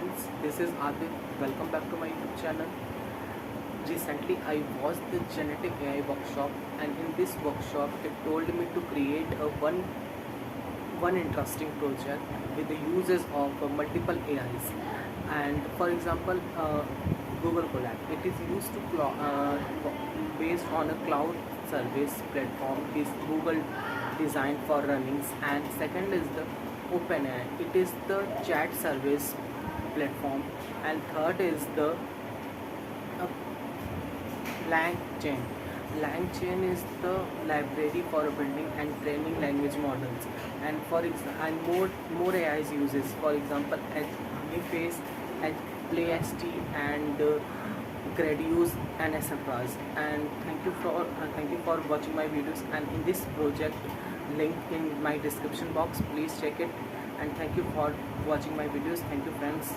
friends, this is Adit. Welcome back to my YouTube channel. Recently I watched the Generative AI Workshop, and in this workshop it told me to create a one interesting project with the uses of multiple AIs. And for example, Google Colab. It is used to based on a cloud service platform. Is Google designed for runnings, and second is the OpenAI. It is the chat service platform, and third is the uh, LangChain. LangChain is the library for building and training language models, and and more AIs uses. For example, Face, PlayST, and Gradius and etc. And thank you for watching my videos. And in this project, link in my description box. Please check it. And thank you for watching my videos. Thank you, friends.